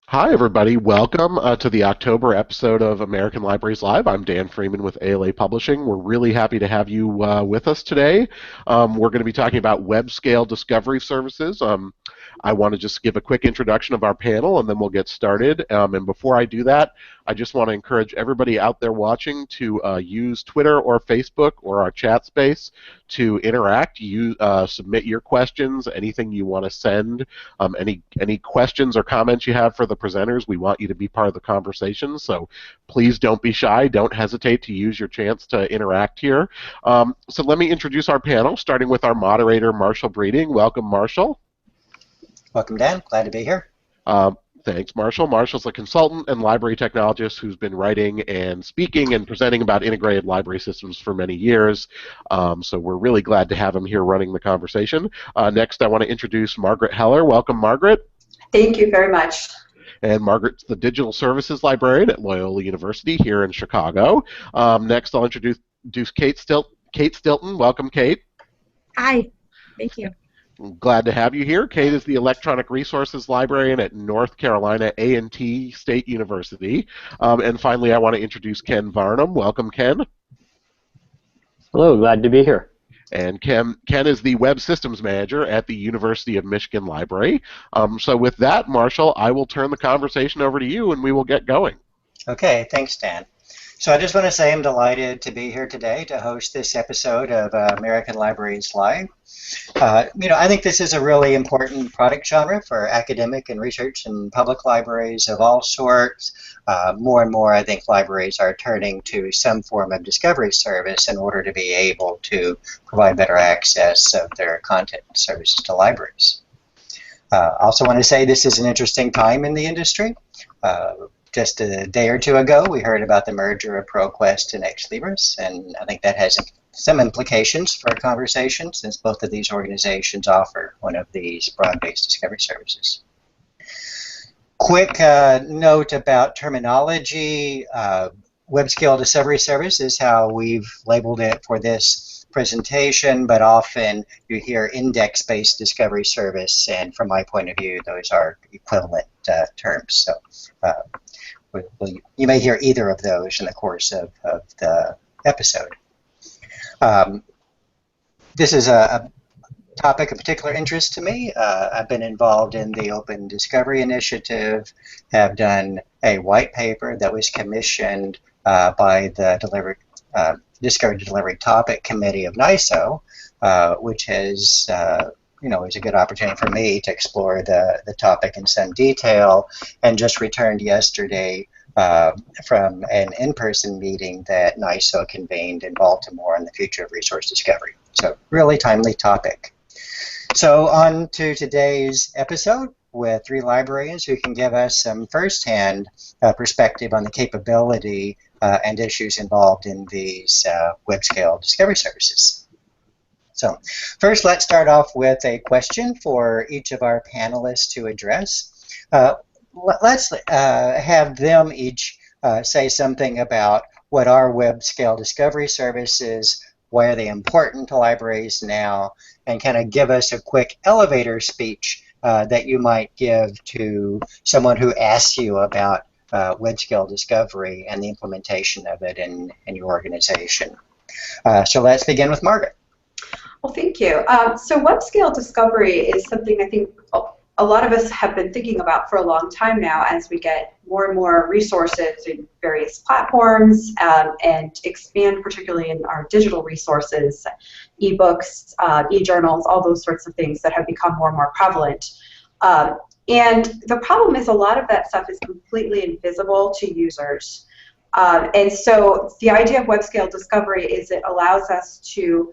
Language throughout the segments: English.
Hi, everybody. Welcome to the October episode of American Libraries Live. I'm Dan Freeman with ALA Publishing. We're really happy to have you with us today. We're going to be talking about web scale discovery services. I want to just give a quick introduction of our panel and then we'll get started. And before I do that, I just want to encourage everybody out there watching to use Twitter or Facebook or our chat space to interact. You submit your questions, anything you want to send, any questions or comments you have for the presenters. We want you to be part of the conversation, so please don't be shy. Don't hesitate to use your chance to interact here. So let me introduce our panel, starting with our moderator, Marshall Breeding. Welcome, Marshall. Welcome, Dan. Glad to be here. Thanks, Marshall. Marshall's a consultant and library technologist who's been writing and speaking and presenting about integrated library systems for many years. So we're really glad to have him here running the conversation. Next, I want to introduce Margaret Heller. Welcome, Margaret. Thank you very much. And Margaret's the Digital Services Librarian at Loyola University here in Chicago. Next, I'll introduce Kate Stilton. Welcome, Kate. Hi. Thank you. Glad to have you here. Kate is the Electronic Resources Librarian at North Carolina A&T State University. And finally, I want to introduce Ken Varnum. Welcome, Ken. Hello, glad to be here. And Ken is the Web Systems Manager at the University of Michigan Library. So with that, Marshall, I will turn the conversation over to you and we will get going. Okay, thanks, Dan. So I just want to say I'm delighted to be here today to host this episode of American Libraries Live. I think this is a really important product genre for academic and research and public libraries of all sorts. More and more, I think libraries are turning to some form of discovery service in order to be able to provide better access of their content and services to libraries. I also want to say this is an interesting time in the industry. Just a day or two ago, we heard about the merger of ProQuest and Ex Libris, and I think that has some implications for our conversation since both of these organizations offer one of these broad-based discovery services. Quick note about terminology. Web-scale discovery service is how we've labeled it for this presentation, but often you hear index-based discovery service, and from my point of view, those are equivalent terms. So you may hear either of those in the course of the episode. This is a topic of particular interest to me. I've been involved in the Open Discovery Initiative, have done a white paper that was commissioned by the Discovery Delivery Topic Committee of NISO, which has is a good opportunity for me to explore the topic in some detail, and just returned yesterday from an in-person meeting that NISO convened in Baltimore on the future of resource discovery. So really timely topic. So on to today's episode with three librarians who can give us some firsthand perspective on the capability and issues involved in these web-scale discovery services. So first, let's start off with a question for each of our panelists to address. Let's have them each say something about what are web-scale discovery services, why are they important to libraries now, and kind of give us a quick elevator speech that you might give to someone who asks you about web-scale discovery and the implementation of it in your organization. So let's begin with Margaret. Well, thank you. So web-scale discovery is something I think a lot of us have been thinking about for a long time now as we get more and more resources in various platforms and expand particularly in our digital resources, ebooks, e-journals, all those sorts of things that have become more and more prevalent. And the problem is a lot of that stuff is completely invisible to users. And so the idea of web-scale discovery is it allows us to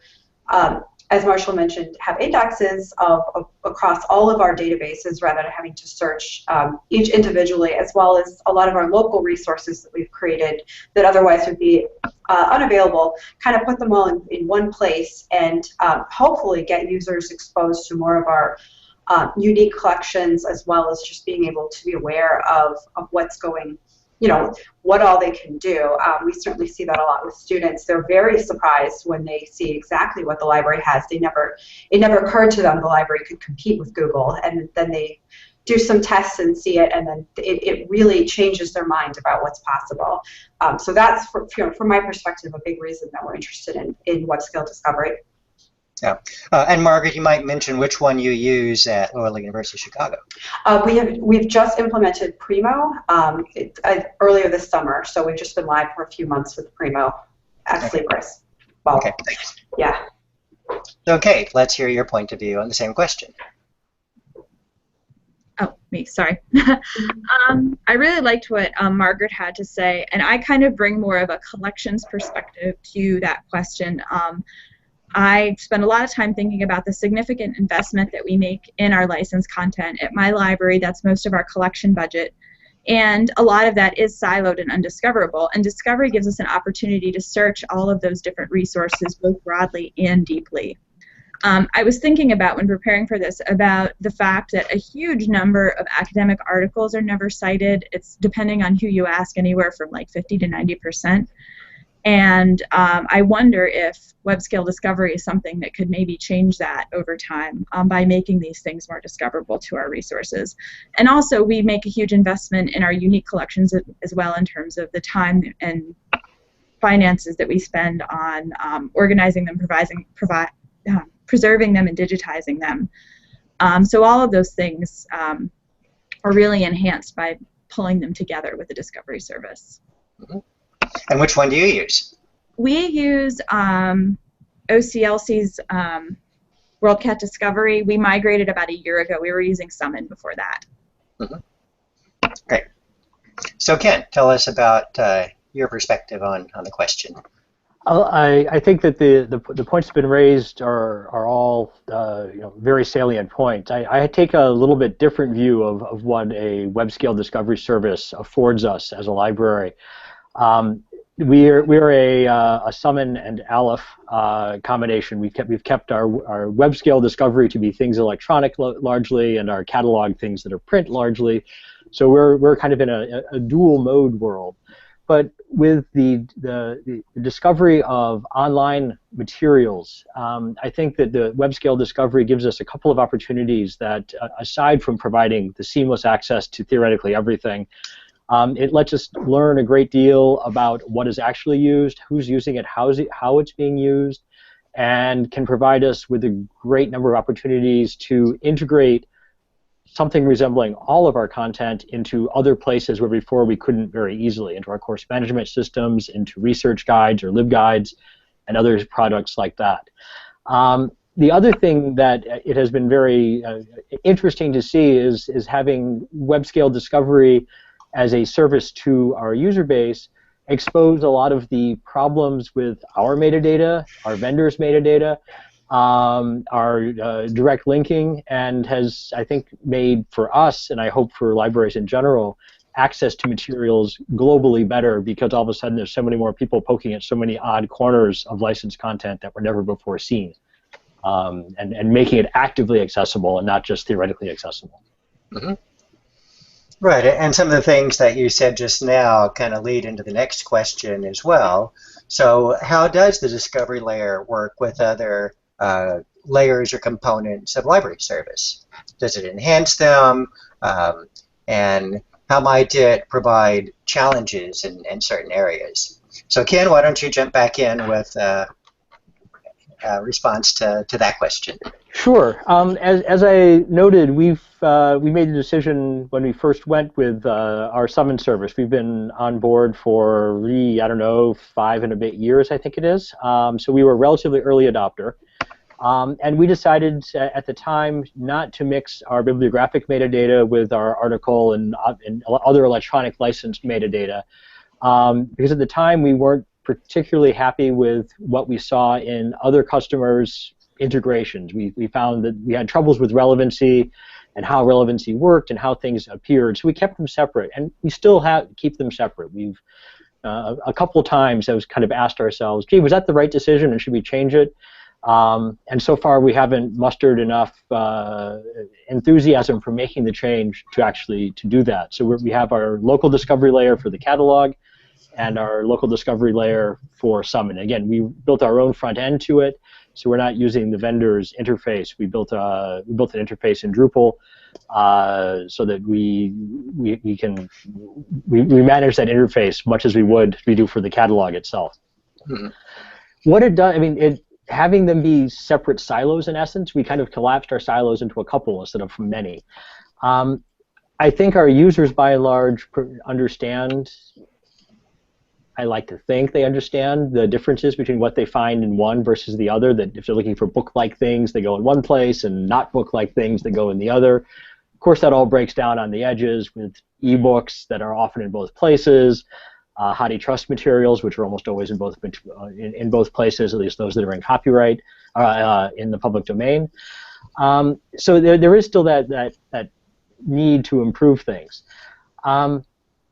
as Marshall mentioned, have indexes across all of our databases rather than having to search each individually, as well as a lot of our local resources that we've created that otherwise would be unavailable, kind of put them all in one place and hopefully get users exposed to more of our unique collections, as well as just being able to be aware of what's going, what all they can do. We certainly see that a lot with students. They're very surprised when they see exactly what the library has. It never occurred to them the library could compete with Google, and then they do some tests and see it, and then it really changes their mind about what's possible. So that's, from my perspective, a big reason that we're interested in web-scale discovery. Yeah. And Margaret, you might mention which one you use at Loyola University Chicago. We've just implemented Primo earlier this summer, so we've just been live for a few months with Primo at Sleepers. Well, Okay, thanks. yeah. Okay, let's hear your point of view on the same question. Oh, me, sorry. I really liked what Margaret had to say, and I kind of bring more of a collections perspective to that question. I spend a lot of time thinking about the significant investment that we make in our licensed content. At my library, that's most of our collection budget. And a lot of that is siloed and undiscoverable. And Discovery gives us an opportunity to search all of those different resources, both broadly and deeply. I was thinking about, when preparing for this, about the fact that a huge number of academic articles are never cited. It's, depending on who you ask, anywhere from like 50 to 90%. And I wonder if web-scale discovery is something that could maybe change that over time by making these things more discoverable to our resources. And also, we make a huge investment in our unique collections as well, in terms of the time and finances that we spend on organizing them, preserving them, and digitizing them. So all of those things are really enhanced by pulling them together with the Discovery service. Mm-hmm. And which one do you use? We use OCLC's WorldCat Discovery. We migrated about a year ago. We were using Summon before that. Mm-hmm. Great. So Ken, tell us about your perspective on the question. I think that the points that have been raised are all very salient points. I take a little bit different view of what a web-scale discovery service affords us as a library. We're a Summon and Aleph combination. We've kept our web scale discovery to be things electronic largely, and our catalog things that are print largely. So we're kind of in a dual mode world. But with the discovery of online materials, I think that the web scale discovery gives us a couple of opportunities that, aside from providing the seamless access to theoretically everything, it lets us learn a great deal about what is actually used, who's using it, how it's being used, and can provide us with a great number of opportunities to integrate something resembling all of our content into other places where before we couldn't very easily, into our course management systems, into research guides or libguides, and other products like that. The other thing that it has been very interesting to see is having web-scale discovery as a service to our user base expose a lot of the problems with our metadata, our vendors' metadata, our direct linking, and has, I think, made for us, and I hope for libraries in general, access to materials globally better, because all of a sudden there's so many more people poking at so many odd corners of licensed content that were never before seen, and making it actively accessible and not just theoretically accessible. Mm-hmm. Right, and some of the things that you said just now kind of lead into the next question as well. So how does the discovery layer work with other layers or components of library service? Does it enhance them? And how might it provide challenges in certain areas? So Ken, why don't you jump back in with a response to that question? Sure. As I noted, we made the decision when we first went with our Summon service. We've been on board for, I don't know, 5 and a bit years, I think it is. So we were a relatively early adopter. And we decided at the time not to mix our bibliographic metadata with our article and other electronic licensed metadata, because at the time we weren't particularly happy with what we saw in other customers' integrations. We found that we had troubles with relevancy and how relevancy worked and how things appeared. So we kept them separate, and we still keep them separate. We've a couple of times have kind of asked ourselves, gee, was that the right decision, and should we change it? And so far we haven't mustered enough enthusiasm for making the change to do that. So we have our local discovery layer for the catalog and our local discovery layer for Summon. Again, we built our own front end to it, so we're not using the vendor's interface. We built an interface in Drupal so that we manage that interface much as we do for the catalog itself. Hmm. What it does, I mean, having them be separate silos in essence, we kind of collapsed our silos into a couple instead of many. I think our users, by and large, understand. I like to think they understand the differences between what they find in one versus the other, that if they're looking for book-like things, they go in one place, and not book-like things, they go in the other. Of course, that all breaks down on the edges with ebooks that are often in both places, HathiTrust materials, which are almost always in both places, at least those that are in copyright, in the public domain. So there is still that need to improve things.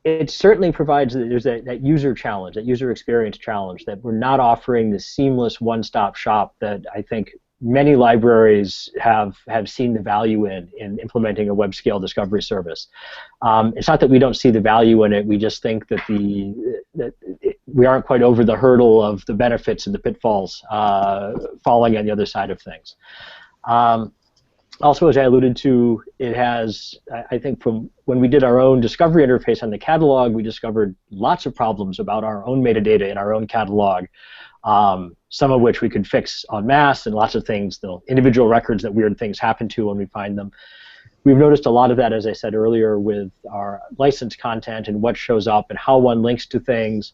It certainly provides there's that user challenge, that user experience challenge, that we're not offering the seamless one-stop shop that I think many libraries have seen the value in implementing a web-scale discovery service. It's not that we don't see the value in it, we just think that we aren't quite over the hurdle of the benefits and the pitfalls falling on the other side of things. Also, as I alluded to, it has, I think from when we did our own discovery interface on the catalog, we discovered lots of problems about our own metadata in our own catalog, some of which we could fix en masse, and lots of things, the individual records that weird things happen to when we find them. We've noticed a lot of that, as I said earlier, with our licensed content and what shows up and how one links to things.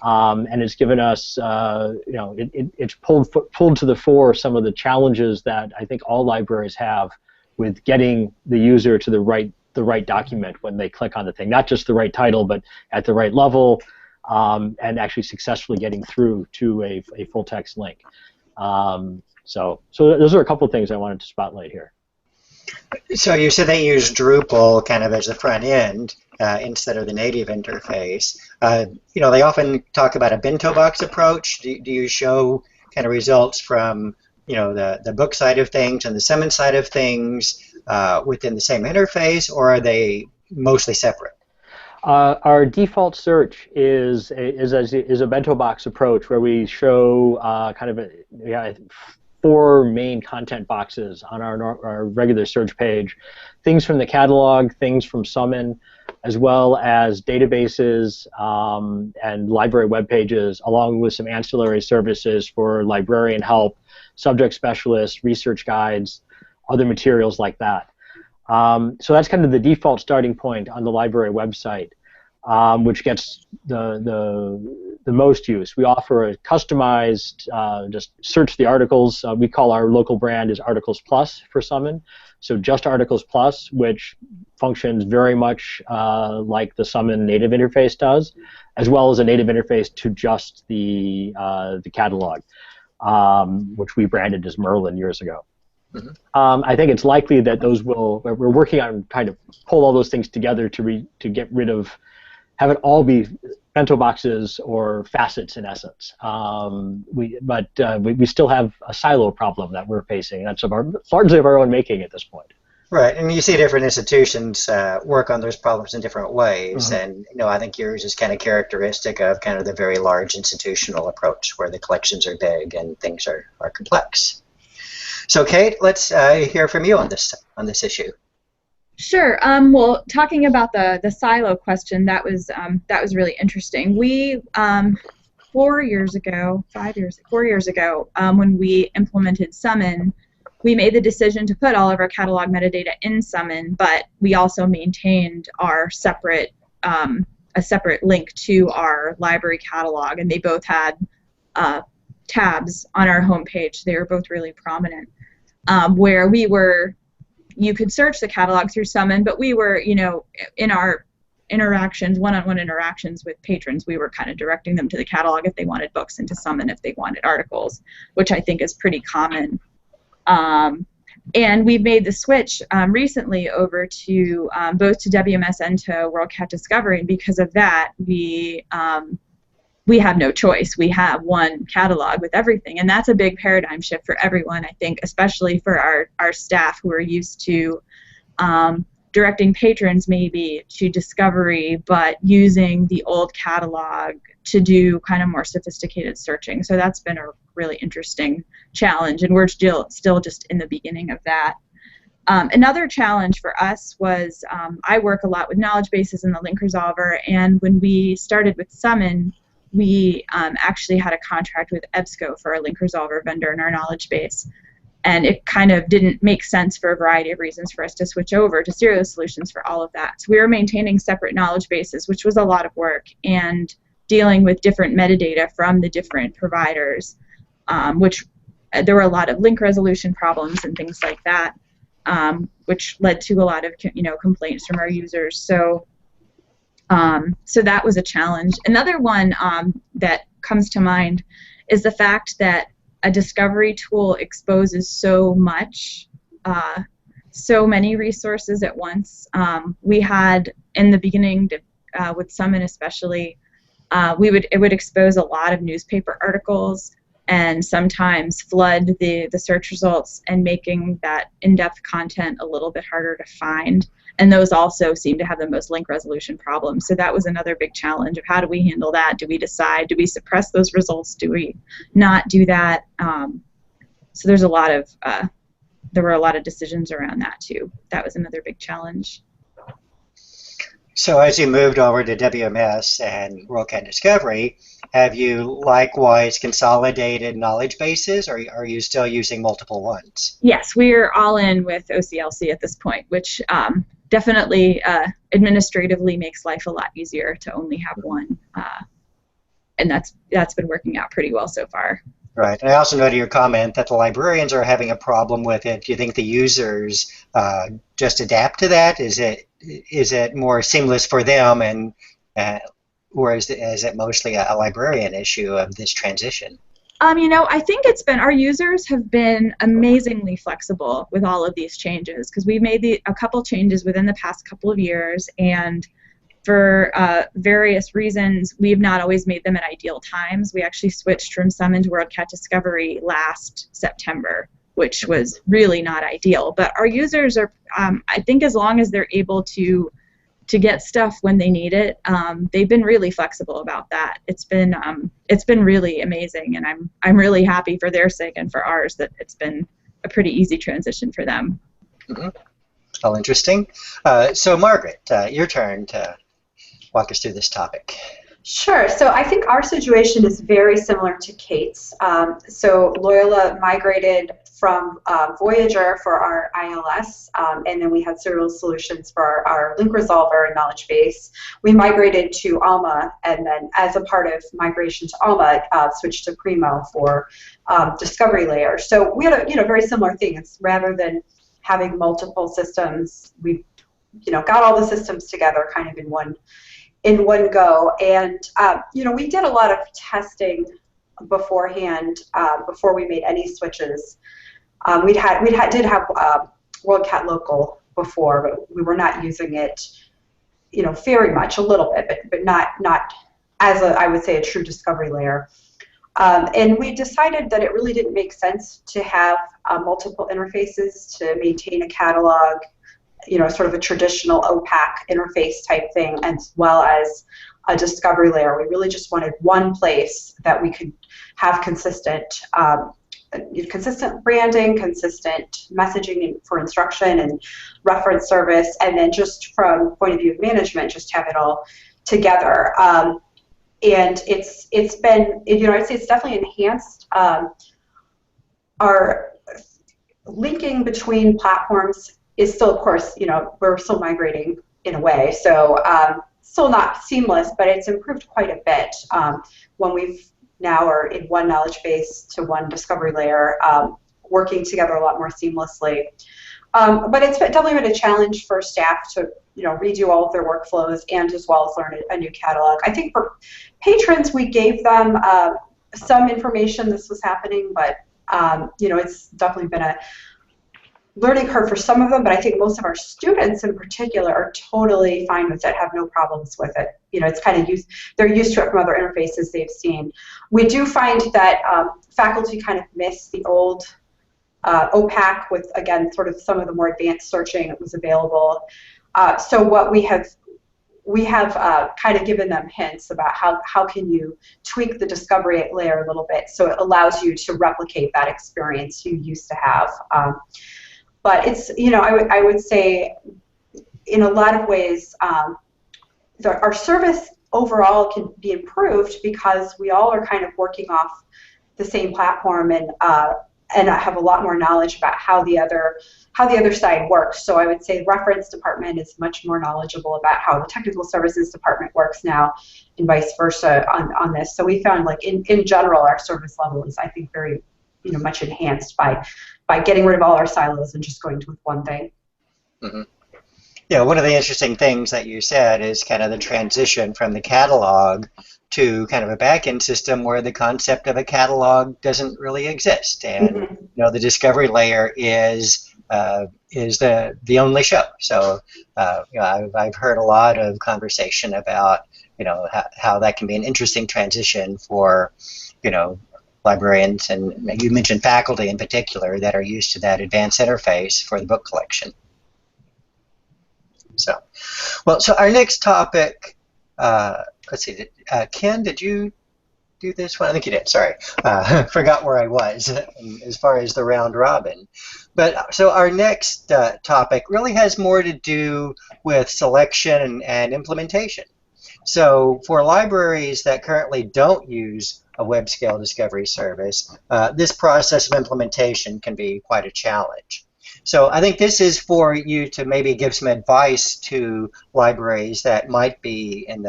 And it's given us, it's pulled to the fore some of the challenges that I think all libraries have with getting the user to the right document when they click on the thing, not just the right title, but at the right level, and actually successfully getting through to a full text link. So those are a couple of things I wanted to spotlight here. So you said they use Drupal kind of as the front end instead of the native interface. They often talk about a bento box approach. Do you show kind of results from the book side of things and the summon side of things within the same interface, or are they mostly separate? Our default search is a bento box approach where we show kind of 4 main content boxes on our regular search page. Things from the catalog, things from Summon, as well as databases and library web pages, along with some ancillary services for librarian help, subject specialists, research guides, other materials like that. So that's kind of the default starting point on the library website, which gets the most use. We offer a customized, just search the articles. We call our local brand is Articles Plus for Summon. So just Articles Plus, which functions very much like the Summon native interface does, as well as a native interface to just the catalog, which we branded as Merlin years ago. Mm-hmm. I think it's likely that those will. We're working on trying to pull all those things together to get rid of, have it all be bento boxes or facets in essence. We still have a silo problem that we're facing. That's largely of our own making at this point. Right, and you see different institutions work on those problems in different ways, mm-hmm. And I think yours is kind of characteristic of kind of the very large institutional approach where the collections are big and things are complex. So, Kate, let's hear from you on this issue. Sure. Well, talking about the silo question, that was really interesting. We 4 years ago, when we implemented Summon, we made the decision to put all of our catalog metadata in Summon, but we also maintained our a separate link to our library catalog, and they both had tabs on our homepage. They were both really prominent, where you could search the catalog through Summon, but we were, in our interactions, one-on-one interactions with patrons, we were kind of directing them to the catalog if they wanted books, and to Summon if they wanted articles, which I think is pretty common. And we've made the switch recently over to both to WMS and to WorldCat Discovery, and because of that, we have no choice. We have one catalog with everything, and that's a big paradigm shift for everyone, I think, especially for our staff who are used to directing patrons maybe to Discovery, but using the old catalog to do kind of more sophisticated searching. So that's been a really interesting challenge, and we're still just in the beginning of that. Another challenge for us was I work a lot with knowledge bases in the link resolver, and when we started with Summon, we actually had a contract with EBSCO for a link resolver vendor in our knowledge base. And it kind of didn't make sense for a variety of reasons for us to switch over to Serial Solutions for all of that. So we were maintaining separate knowledge bases, which was a lot of work, and dealing with different metadata from the different providers, which there were a lot of link resolution problems and things like that, which led to a lot of complaints from our users. So so that was a challenge. Another one that comes to mind is the fact that a discovery tool exposes so much, so many resources at once. We had in the beginning, with Summon especially, it would expose a lot of newspaper articles and sometimes flood the search results, and making that in-depth content a little bit harder to find. And those also seem to have the most link resolution problems. So that was another big challenge of how do we handle that? Do we decide? Do we suppress those results? Do we not do that? So there's a lot of there were a lot of decisions around that too. That was another big challenge. So as you moved over to WMS and WorldCat Discovery, have you likewise consolidated knowledge bases, or are you still using multiple ones? Yes, we're all in with OCLC at this point, which definitely administratively makes life a lot easier to only have one, and that's been working out pretty well so far. Right, and I also noted your comment that the librarians are having a problem with it. Do you think the users just adapt to that? Is it more seamless for them, and or is it mostly a librarian issue of this transition? I think our users have been amazingly flexible with all of these changes, because we made a couple changes within the past couple of years, and for various reasons, we've not always made them at ideal times. We actually switched from Summon to WorldCat Discovery last September, which was really not ideal. But our users are, I think, as long as they're able to get stuff when they need it, they've been really flexible about that. It's been really amazing, and I'm really happy for their sake and for ours that it's been a pretty easy transition for them. Mm-hmm. All interesting. So Margaret, your turn to walk us through this topic. Sure. So I think our situation is very similar to Kate's. So Loyola migrated from Voyager for our ILS, and then we had Serial Solutions for our link resolver and knowledge base. We migrated to Alma, and then as a part of migration to Alma, switched to Primo for discovery layer. So we had a very similar thing. It's rather than having multiple systems, we got all the systems together kind of in one go. And we did a lot of testing beforehand before we made any switches. We did have WorldCat Local before, but we were not using it, very much, a little bit, but not as I would say, a true discovery layer. And we decided that it really didn't make sense to have multiple interfaces to maintain a catalog, sort of a traditional OPAC interface type thing, as well as a discovery layer. We really just wanted one place that we could have consistent branding, consistent messaging for instruction and reference service, and then just from point of view of management, just have it all together. And it's been, I'd say it's definitely enhanced our linking between platforms. Is still, of course, we're still migrating in a way, so still not seamless, but it's improved quite a bit when we've now are in one knowledge base to one discovery layer, working together a lot more seamlessly. But it's definitely been a challenge for staff to redo all of their workflows and as well as learn a new catalog. I think for patrons, we gave them some information this was happening, but it's definitely been a learning curve for some of them, but I think most of our students in particular are totally fine with it, have no problems with it. It's kind of they're used to it from other interfaces they've seen. We do find that faculty kind of miss the old OPAC with, again, sort of some of the more advanced searching that was available. So what we have kind of given them hints about how can you tweak the discovery layer a little bit so it allows you to replicate that experience you used to have. but it's, I would say in a lot of ways, our service overall can be improved because we all are kind of working off the same platform, and I have a lot more knowledge about how the other side works. So I would say the reference department is much more knowledgeable about how the technical services department works now, and vice versa on this. So we found, like, in general, our service level is, I think, very much enhanced by getting rid of all our silos and just going with one thing. Mm-hmm. Yeah, one of the interesting things that you said is kind of the transition from the catalog to kind of a back-end system where the concept of a catalog doesn't really exist, and the discovery layer is the only show. So I've heard a lot of conversation about how that can be an interesting transition for librarians, and you mentioned faculty in particular that are used to that advanced interface for the book collection. So our next topic, let's see, Ken, did you do this one? I think you did, sorry. Forgot where I was as far as the round robin. But so our next topic really has more to do with selection and implementation. So for libraries that currently don't use a web scale discovery service, this process of implementation can be quite a challenge. So I think this is for you to maybe give some advice to libraries that might be in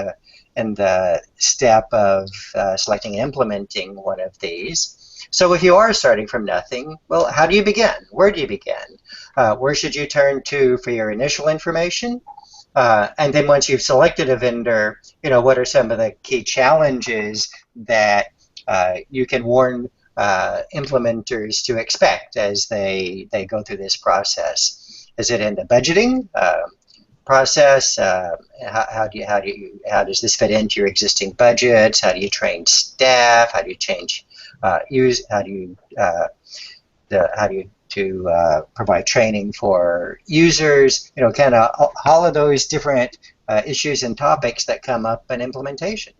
the step of selecting and implementing one of these. So if you are starting from nothing, well, how do you begin? Where do you begin? Where should you turn to for your initial information? And then once you've selected a vendor, what are some of the key challenges that you can warn implementers to expect as they go through this process? Is it in the budgeting process? How does this fit into your existing budgets? How do you train staff? How do you provide training for users? Kind of all of those different issues and topics that come up in implementation.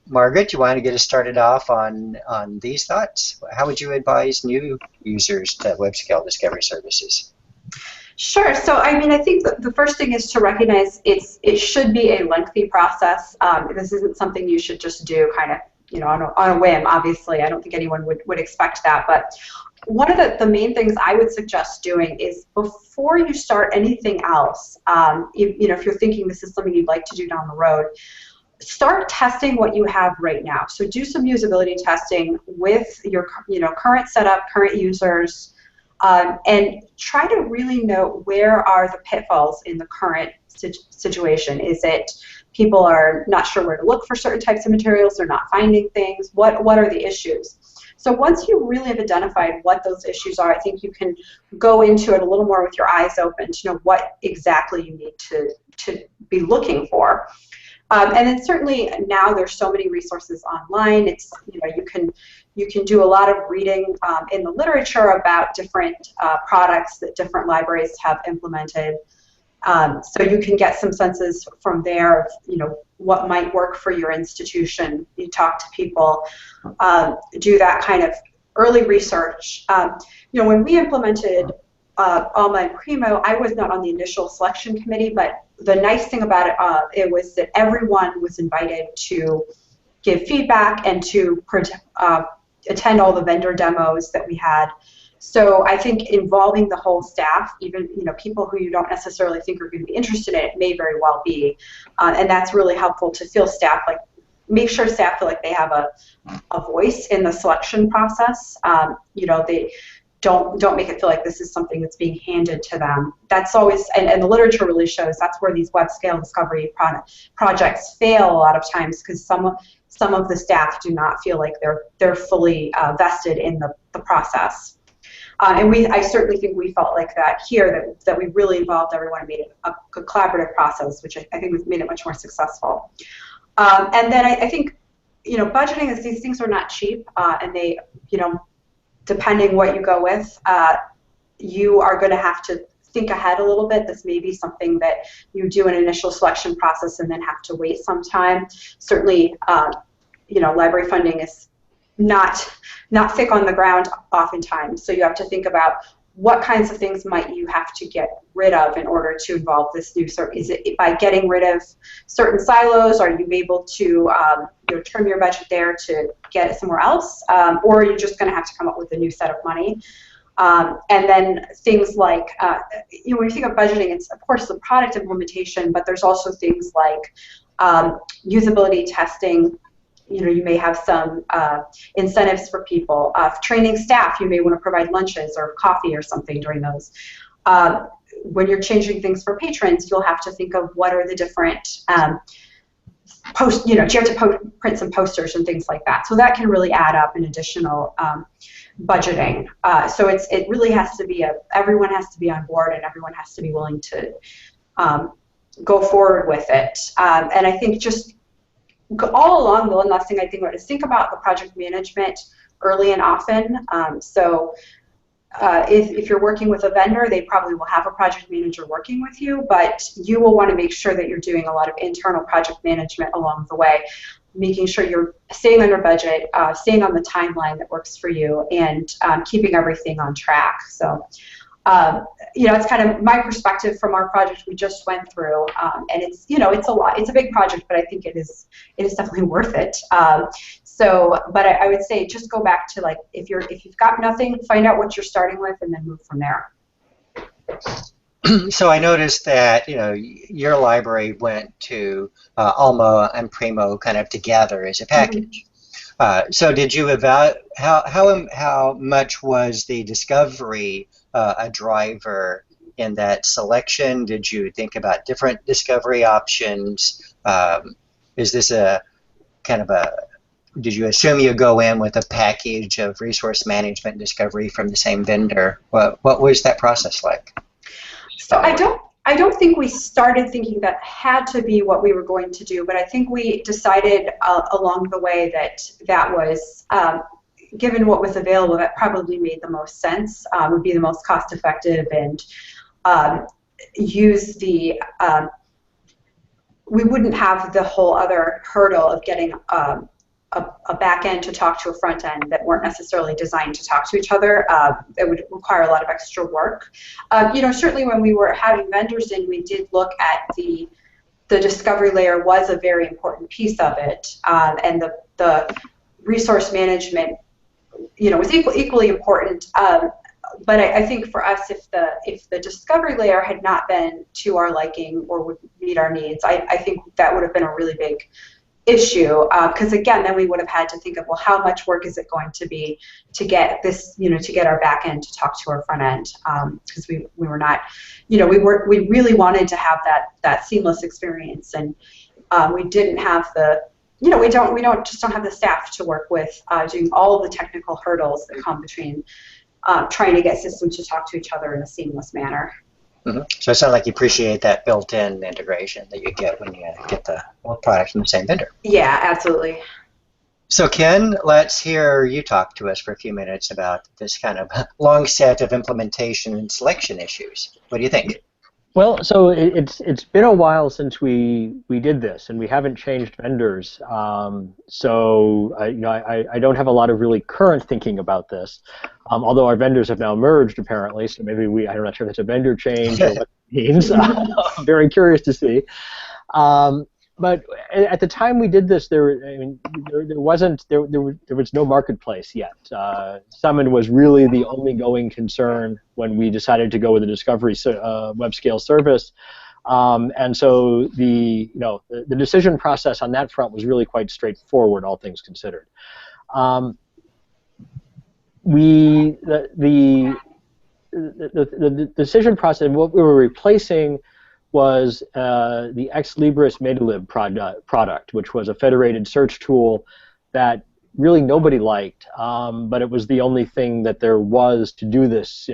Margaret, you want to get us started off on these thoughts? How would you advise new users to web scale discovery services? Sure. So, I think the first thing is to recognize it should be a lengthy process. This isn't something you should just do kind of, on a whim. Obviously, I don't think anyone would expect that. But one of the main things I would suggest doing is, before you start anything else, if you're thinking this is something you'd like to do down the road, start testing what you have right now. So do some usability testing with your current setup, current users, and try to really know where are the pitfalls in the current situation. Is it people are not sure where to look for certain types of materials, they're not finding things? What are the issues? So once you really have identified what those issues are, I think you can go into it a little more with your eyes open to know what exactly you need to be looking for. And then certainly now there's so many resources online. It's you can do a lot of reading in the literature about different products that different libraries have implemented. So you can get some senses from there of what might work for your institution. You talk to people, do that kind of early research. When we implemented Online Primo, I was not on the initial selection committee, but the nice thing about it was that everyone was invited to give feedback and to attend all the vendor demos that we had. So I think involving the whole staff, even people who you don't necessarily think are going to be interested in it, may very well be, and that's really helpful to feel staff make sure staff feel like they have a voice in the selection process. They don't make it feel like this is something that's being handed to them. That's always, and the literature really shows that's where these web scale discovery projects fail a lot of times, because some of the staff do not feel like they're fully vested in the process. And I certainly think we felt like that here, that we really involved everyone and made it a collaborative process, which I think we've made it much more successful. And then I think, budgeting is, these things are not cheap, and they, depending what you go with, you are going to have to think ahead a little bit. This may be something that you do an initial selection process and then have to wait some time. Certainly, library funding not thick on the ground oftentimes. So you have to think about what kinds of things might you have to get rid of in order to involve this new service. Is it by getting rid of certain silos? Are you able to trim your budget there to get it somewhere else? Or are you just going to have to come up with a new set of money? And then things like, when you think of budgeting, it's of course the product implementation, but there's also things like usability testing. You may have some incentives for people. Training staff, you may want to provide lunches or coffee or something during those. When you're changing things for patrons, you'll have to think of what are the different do you have to print some posters and things like that. So that can really add up in additional budgeting. So it really has to be everyone has to be on board and everyone has to be willing to go forward with it. And I think just all along, the one last thing I think about is think about the project management early and often. If you're working with a vendor, they probably will have a project manager working with you, but you will want to make sure that you're doing a lot of internal project management along the way, making sure you're staying under budget, staying on the timeline that works for you, and keeping everything on track. So, it's kind of my perspective from our project we just went through, and it's a lot. It's a big project, but I think it is definitely worth it. But I would say just go back to if you've got nothing, find out what you're starting with, and then move from there. So I noticed that your library went to Alma and Primo kind of together as a package. So did you how much was the discovery a driver in that selection? Did you think about different discovery options? Is this a kind of did you assume you go in with a package of resource management discovery from the same vendor? What was that process like? So I don't think we started thinking that had to be what we were going to do, but I think we decided along the way that was, given what was available, that probably made the most sense, would be the most cost effective, and use the, we wouldn't have the whole other hurdle of getting a back end to talk to a front end that weren't necessarily designed to talk to each other. It would require a lot of extra work. Certainly when we were having vendors in, we did look at the discovery layer was a very important piece of it, and the resource management, was equally important. But I think for us, if the discovery layer had not been to our liking or would meet our needs, I think that would have been a really big issue, because again, then we would have had to think of, well, how much work is it going to be to get this, to get our back end to talk to our front end, because we were not, we really wanted to have that seamless experience, and we didn't have the, we don't have the staff to work with doing all the technical hurdles that come between trying to get systems to talk to each other in a seamless manner. Mm-hmm. So it sounds like you appreciate that built-in integration that you get when you get the product from the same vendor. Yeah, absolutely. So Ken, let's hear you talk to us for a few minutes about this kind of long set of implementation and selection issues. What do you think? Well, so it's been a while since we did this, and we haven't changed vendors. So I don't have a lot of really current thinking about this. Although our vendors have now merged apparently, so maybe I'm not sure if it's a vendor change or what it means. I'm very curious to see. But at the time we did this, there was no marketplace yet. Summon was really the only going concern when we decided to go with a discovery web scale service, and so the decision process on that front was really quite straightforward, all things considered. The decision process, what we were replacing was the Ex Libris Metalib product, which was a federated search tool that really nobody liked, but it was the only thing that there was to do this,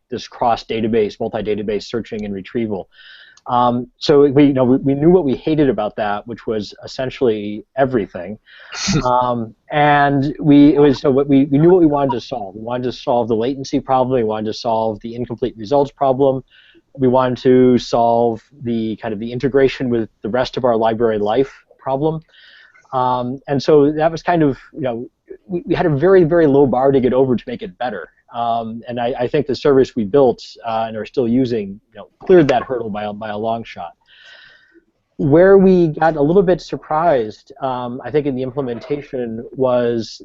this cross-database, multi-database searching and retrieval. So we knew what we hated about that, which was essentially everything, and we knew what we wanted to solve. We wanted to solve the latency problem. We wanted to solve the incomplete results problem. We wanted to solve the kind of the integration with the rest of our library life problem, and so that was kind of we had a very, very low bar to get over to make it better. And I think the service we built and are still using, cleared that hurdle by a long shot. Where we got a little bit surprised, I think, in the implementation was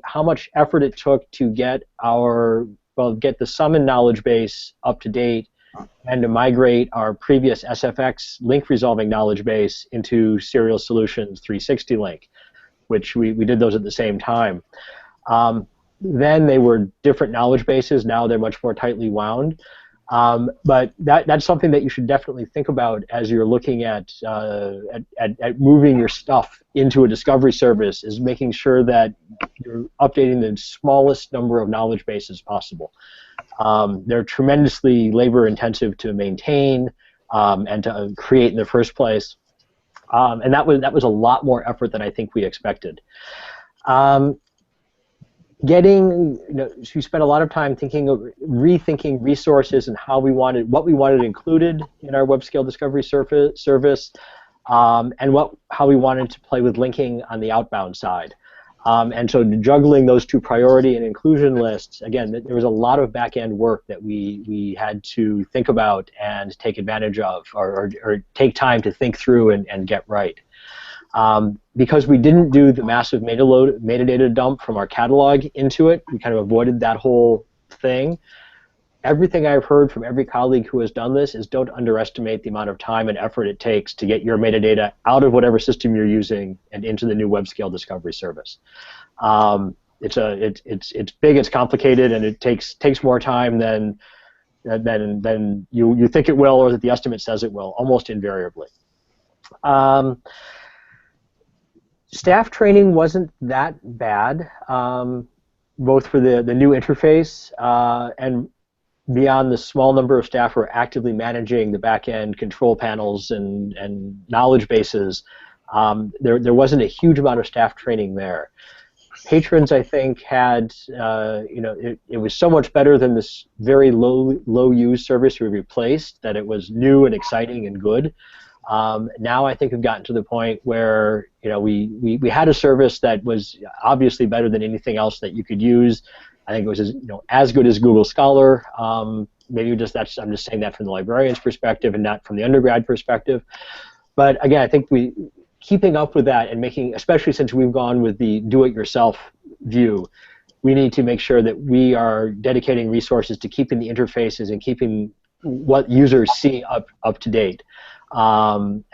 how much effort it took to get the summon knowledge base up to date and to migrate our previous SFX link resolving knowledge base into Serial Solutions 360 link, which we did those at the same time. Then they were different knowledge bases. Now they're much more tightly wound. But that's something that you should definitely think about as you're looking at moving your stuff into a discovery service, is making sure that you're updating the smallest number of knowledge bases possible. They're tremendously labor intensive to maintain and to create in the first place. And that was a lot more effort than I think we expected. We spent a lot of time rethinking resources and what we wanted included in our web scale discovery service, and how we wanted to play with linking on the outbound side. And so juggling those two priority and inclusion lists, again, there was a lot of back-end work that we had to think about and take advantage of, or take time to think through and get right. Because we didn't do the massive metadata dump from our catalog into it, we kind of avoided that whole thing. Everything I've heard from every colleague who has done this is, don't underestimate the amount of time and effort it takes to get your metadata out of whatever system you're using and into the new web scale discovery service. It's big, it's complicated, and it takes more time than you think it will, or that the estimate says it will, almost invariably. Staff training wasn't that bad, both for the new interface and beyond the small number of staff who are actively managing the back-end control panels and knowledge bases. There wasn't a huge amount of staff training there. Patrons, I think, had, it was so much better than this very low-use service we replaced that it was new and exciting and good. Now I think we've gotten to the point where we had a service that was obviously better than anything else that you could use. I think it was as good as Google Scholar. Maybe I'm just saying that from the librarian's perspective and not from the undergrad perspective. But again, I think keeping up with that and making, especially since we've gone with the do-it-yourself view, we need to make sure that we are dedicating resources to keeping the interfaces and keeping what users see up to date. And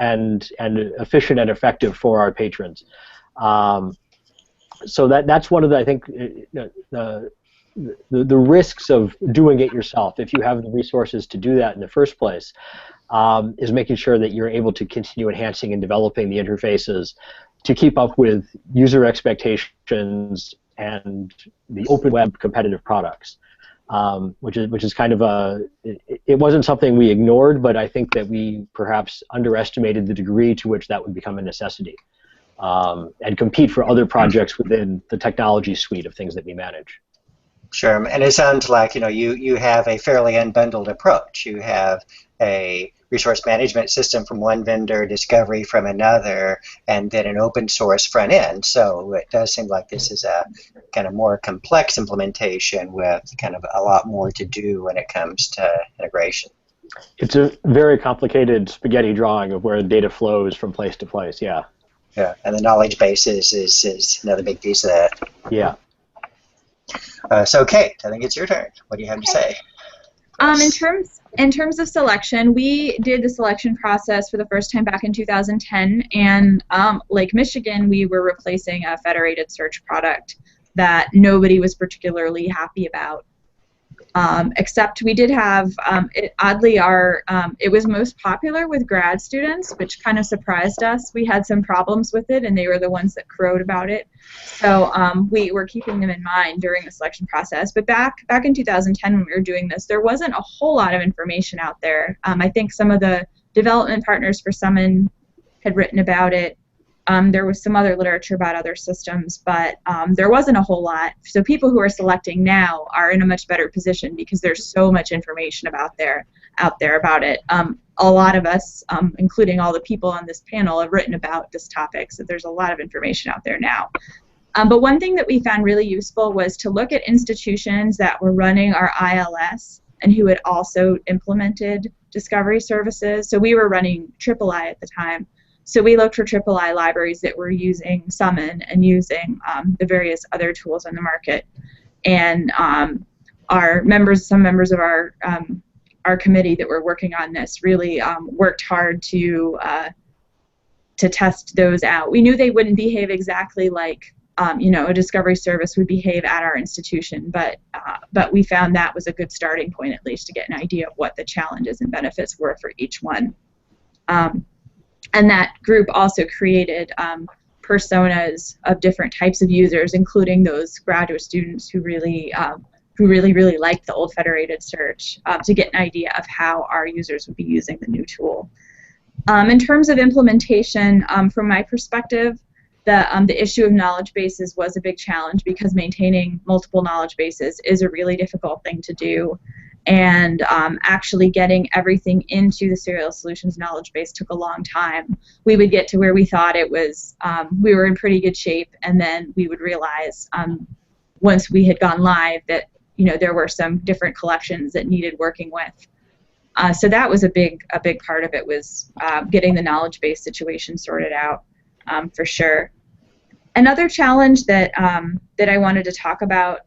efficient and effective for our patrons. So that's one of the, I think, the risks of doing it yourself, if you have the resources to do that in the first place, is making sure that you're able to continue enhancing and developing the interfaces to keep up with user expectations and the open web competitive products. Which is kind of it wasn't something we ignored, but I think that we perhaps underestimated the degree to which that would become a necessity, and compete for other projects within the technology suite of things that we manage. Sure, and it sounds like you have a fairly unbundled approach. You have a resource management system from one vendor, discovery from another, and then an open source front end. So it does seem like this is a kind of more complex implementation with kind of a lot more to do when it comes to integration. It's a very complicated spaghetti drawing of where the data flows from place to place, yeah. Yeah, and the knowledge bases is another big piece of that. Yeah. So Kate, I think it's your turn. What do you have to say? In terms of selection, we did the selection process for the first time back in 2010, and Lake Michigan, we were replacing a federated search product that nobody was particularly happy about. Except we did have, oddly, it was most popular with grad students, which kind of surprised us. We had some problems with it, and they were the ones that crowed about it. So we were keeping them in mind during the selection process. But back in 2010 when we were doing this, there wasn't a whole lot of information out there. I think some of the development partners for Summon had written about it. There was some other literature about other systems, but there wasn't a whole lot. So people who are selecting now are in a much better position because there's so much information out there about it. A lot of us, including all the people on this panel, have written about this topic, so there's a lot of information out there now. But one thing that we found really useful was to look at institutions that were running our ILS and who had also implemented discovery services. So we were running III at the time. So we looked for III libraries that were using Summon and using the various other tools on the market. And some members of our committee that were working on this really worked hard to test those out. We knew they wouldn't behave exactly like a discovery service would behave at our institution, but we found that was a good starting point, at least, to get an idea of what the challenges and benefits were for each one. And that group also created personas of different types of users, including those graduate students who really liked the old federated search, to get an idea of how our users would be using the new tool. In terms of implementation, from my perspective, the issue of knowledge bases was a big challenge because maintaining multiple knowledge bases is a really difficult thing to do. And actually getting everything into the Serial Solutions knowledge base took a long time. We would get to where we thought it was, we were in pretty good shape, and then we would realize once we had gone live that there were some different collections that needed working with. So that was a big part of it, was getting the knowledge base situation sorted out, for sure. Another challenge that I wanted to talk about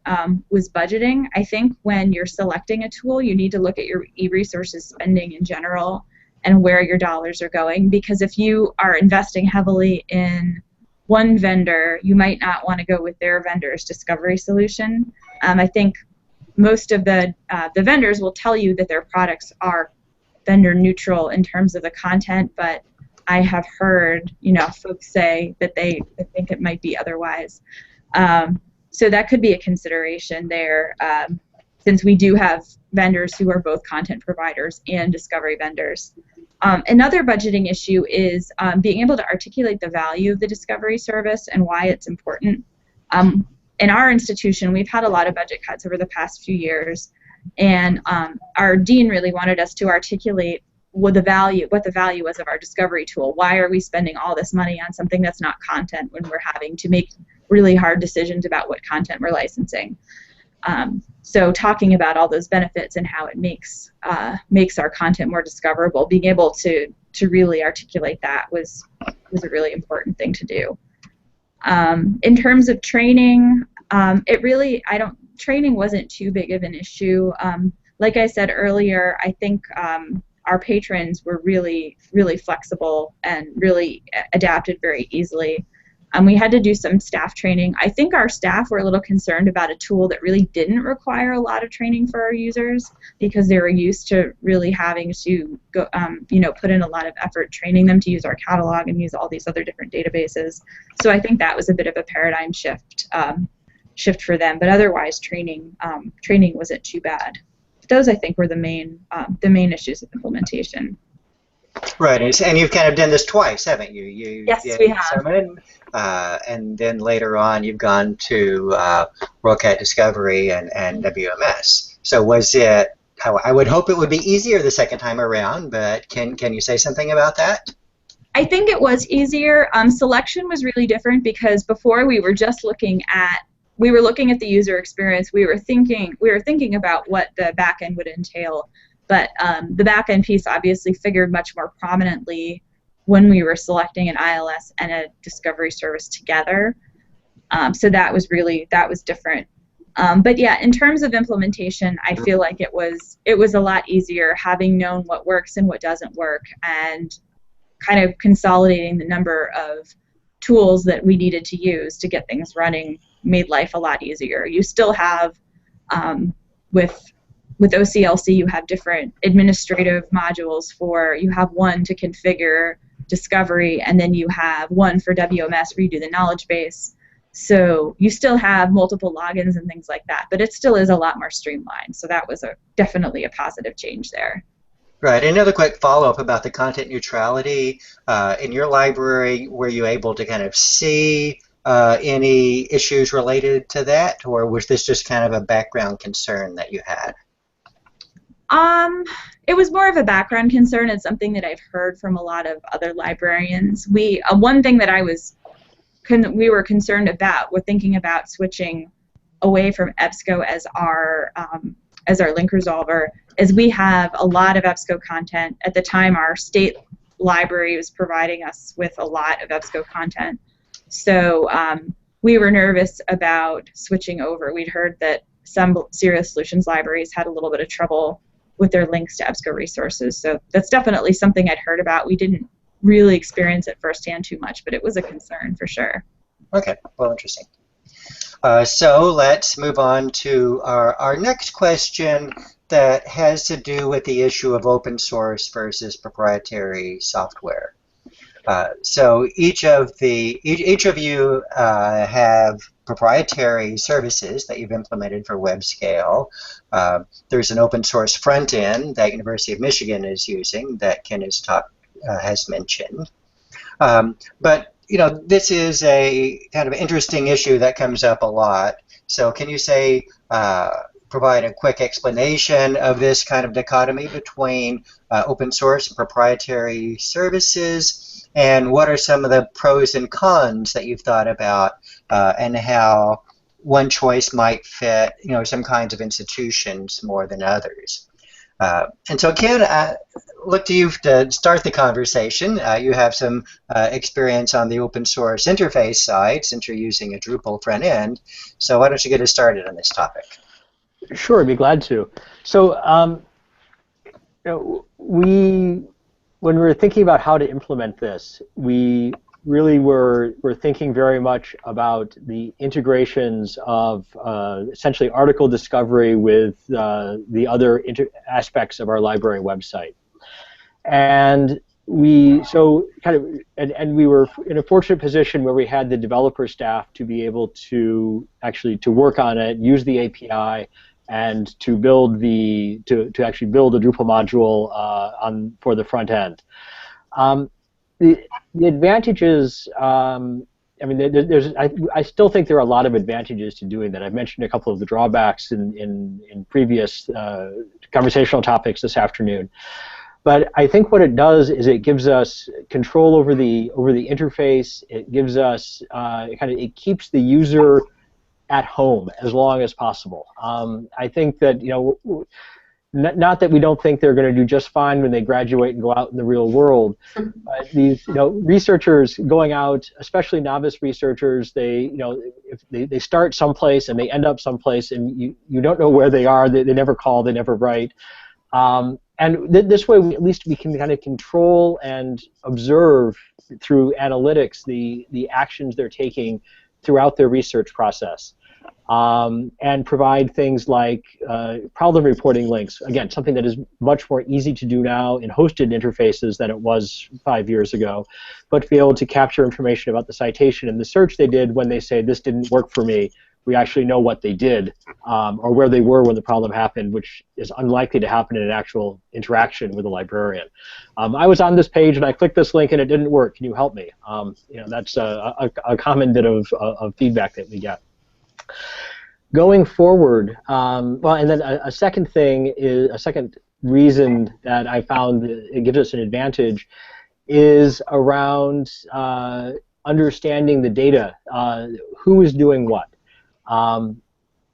was budgeting. I think when you're selecting a tool, you need to look at your e-resources spending in general and where your dollars are going, because if you are investing heavily in one vendor, you might not want to go with their vendor's discovery solution. I think most of the vendors will tell you that their products are vendor neutral in terms of the content, but I have heard, folks say that they think it might be otherwise. So that could be a consideration there, since we do have vendors who are both content providers and discovery vendors. Another budgeting issue is being able to articulate the value of the discovery service and why it's important. In our institution, we've had a lot of budget cuts over the past few years, and our dean really wanted us to articulate what the value was of our discovery tool. Why are we spending all this money on something that's not content when we're having to make really hard decisions about what content we're licensing? So talking about all those benefits and how it makes our content more discoverable, being able to really articulate that was a really important thing to do. In terms of training, training wasn't too big of an issue. Like I said earlier, I think our patrons were really, really flexible and really adapted very easily. We had to do some staff training. I think our staff were a little concerned about a tool that really didn't require a lot of training for our users, because they were used to really having to go, put in a lot of effort training them to use our catalog and use all these other different databases. So I think that was a bit of a paradigm shift for them. But otherwise, training wasn't too bad. Those, I think, were the main issues of implementation. Right, and you've kind of done this twice, haven't you? Yes, we have. Summon, and then later on you've gone to WorldCat Discovery and WMS. So was it, I would hope it would be easier the second time around, but can you say something about that? I think it was easier. Selection was really different, because before we were just looking at the user experience. We were thinking about what the backend would entail, but the backend piece obviously figured much more prominently when we were selecting an ILS and a discovery service together. So that was different. But yeah, in terms of implementation, I feel like it was a lot easier, having known what works and what doesn't work, and kind of consolidating the number of tools that we needed to use to get things running made life a lot easier. You still have, with OCLC, you have different administrative modules you have one to configure discovery, and then you have one for WMS where you do the knowledge base. So you still have multiple logins and things like that, but it still is a lot more streamlined. So that was definitely a positive change there. Right. Another quick follow-up about the content neutrality. In your library, were you able to kind of see any issues related to that, or was this just kind of a background concern that you had? It was more of a background concern. It's something that I've heard from a lot of other librarians. One thing that I was we were concerned about. We're thinking about switching away from EBSCO as our link resolver, as we have a lot of EBSCO content. At the time, our state library was providing us with a lot of EBSCO content. So we were nervous about switching over. We'd heard that some serious solutions libraries had a little bit of trouble with their links to EBSCO resources. So that's definitely something I'd heard about. We didn't really experience it firsthand too much, but it was a concern for sure. Okay, well, interesting. So let's move on to our next question that has to do with the issue of open source versus proprietary software. So each of you have proprietary services that you've implemented for WebScale. There's an open source front end that University of Michigan is using that Ken has mentioned. But this is a kind of interesting issue that comes up a lot. So can you provide a quick explanation of this kind of dichotomy between open source and proprietary services, and what are some of the pros and cons that you've thought about, and how one choice might fit some kinds of institutions more than others? And so Ken, look to you to start the conversation. You have some experience on the open source interface side since you're using a Drupal front end. So why don't you get us started on this topic? Sure, I'd be glad to. So when we were thinking about how to implement this, we really were thinking very much about the integrations of essentially article discovery with the other aspects of our library website. And we were in a fortunate position where we had the developer staff to be able to work on it, use the API, and to actually build a Drupal module for the front end. The advantages, I still think there are a lot of advantages to doing that. I've mentioned a couple of the drawbacks in previous conversational topics this afternoon. But I think what it does is it gives us control over the interface. It gives us it keeps the user at home as long as possible. I think that not that we don't think they're going to do just fine when they graduate and go out in the real world, but these researchers going out, especially novice researchers, if they start someplace and they end up someplace and you don't know where they are. They never call, they never write. And this way, at least we can kind of control and observe through analytics the actions they're taking throughout their research process, and provide things like problem reporting links. Again, something that is much more easy to do now in hosted interfaces than it was 5 years ago, but to be able to capture information about the citation and the search they did when they say, this didn't work for me. We actually know what they did, or where they were when the problem happened, which is unlikely to happen in an actual interaction with a librarian. I was on this page and I clicked this link and it didn't work. Can you help me? That's a common bit of feedback that we get. Going forward, and then a second reason that I found it gives us an advantage is around understanding the data, who is doing what.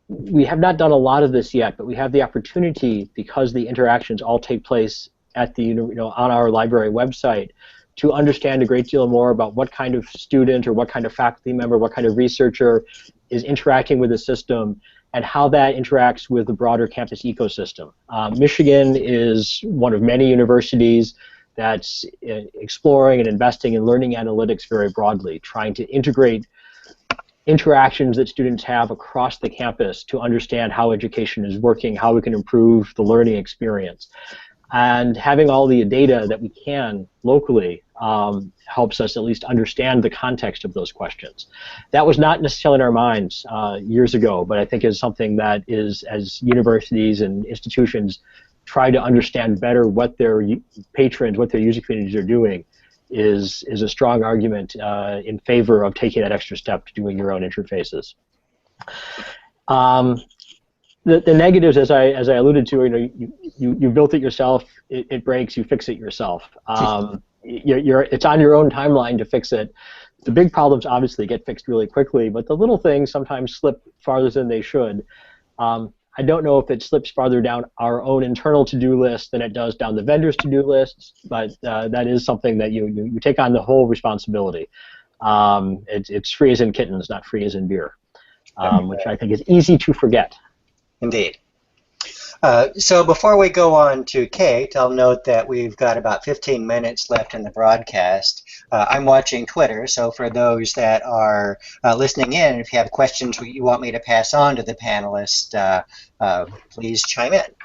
We have not done a lot of this yet, but we have the opportunity, because the interactions all take place at the on our library website, to understand a great deal more about what kind of student or what kind of faculty member, what kind of researcher is interacting with the system, and how that interacts with the broader campus ecosystem. Michigan is one of many universities that's exploring and investing in learning analytics very broadly, trying to integrate interactions that students have across the campus to understand how education is working, how we can improve the learning experience. And having all the data that we can locally helps us at least understand the context of those questions. That was not necessarily in our minds years ago, but I think is something that is, as universities and institutions try to understand better what their patrons, what their user communities are doing, is a strong argument in favor of taking that extra step to doing your own interfaces. The negatives, as I alluded to, you built it yourself. It breaks. You fix it yourself. It's on your own timeline to fix it. the big problems obviously get fixed really quickly, but the little things sometimes slip farther than they should. I don't know if it slips farther down our own internal to-do list than it does down the vendor's to-do lists, but that is something that you take on the whole responsibility. It's free as in kittens, not free as in beer, which I think is easy to forget. Indeed. So before we go on to Kate, I'll note that we've got about 15 minutes left in the broadcast. I'm watching Twitter, so for those that are listening in, if you have questions you want me to pass on to the panelists, please chime in.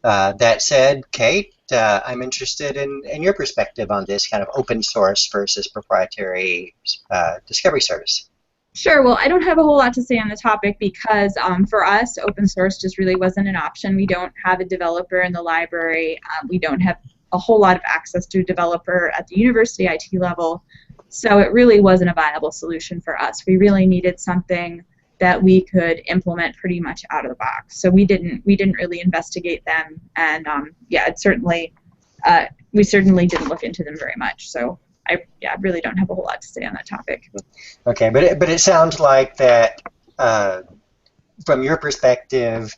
That said, Kate, I'm interested in your perspective on this kind of open source versus proprietary discovery service. Sure. Well, I don't have a whole lot to say on the topic because for us, open source just really wasn't an option. We don't have a developer in the library. We don't have a whole lot of access to a developer at the university IT level. So it really wasn't a viable solution for us. We really needed something that we could implement pretty much out of the box. So we didn't really investigate them, and yeah, we certainly didn't look into them very much. So I really don't have a whole lot to say on that topic. Okay, but it sounds like that from your perspective,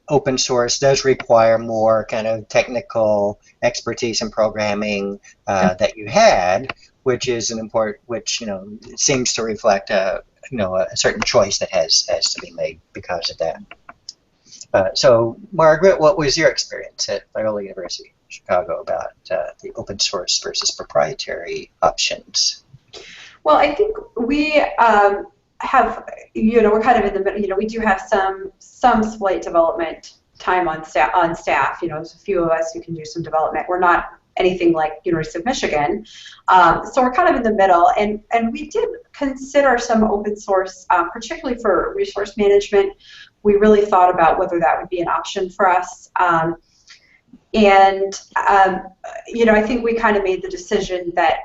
open source does require more kind of technical expertise in programming that you had, which is which seems to reflect a certain choice that has to be made because of that. So, Margaret, what was your experience at Loyola University Chicago about the open source versus proprietary options? Well, I think we have, we're kind of in the middle. We do have some slight development time on staff. There's a few of us who can do some development. We're not anything like University of Michigan, so we're kind of in the middle. And we did consider some open source, particularly for resource management. We really thought about whether that would be an option for us. I think we kind of made the decision that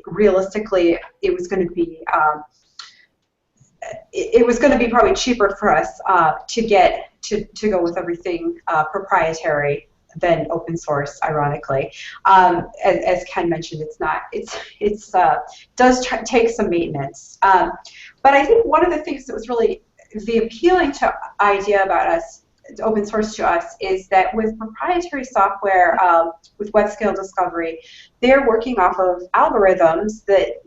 realistically it was going to be probably cheaper for us to go with everything proprietary than open source. Ironically, as Ken mentioned, does take some maintenance. But I think one of the things that was really the appealing idea about us, open source to us, is that with proprietary software, with web scale discovery, they're working off of algorithms that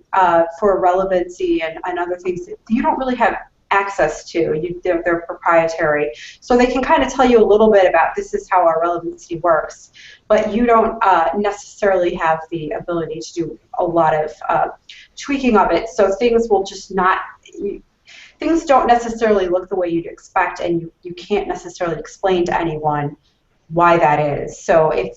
for relevancy and other things that you don't really have access to. They're proprietary, so they can kind of tell you a little bit about this is how our relevancy works, but you don't necessarily have the ability to do a lot of tweaking of it. So things will just not. Things don't necessarily look the way you'd expect, and you can't necessarily explain to anyone why that is. So if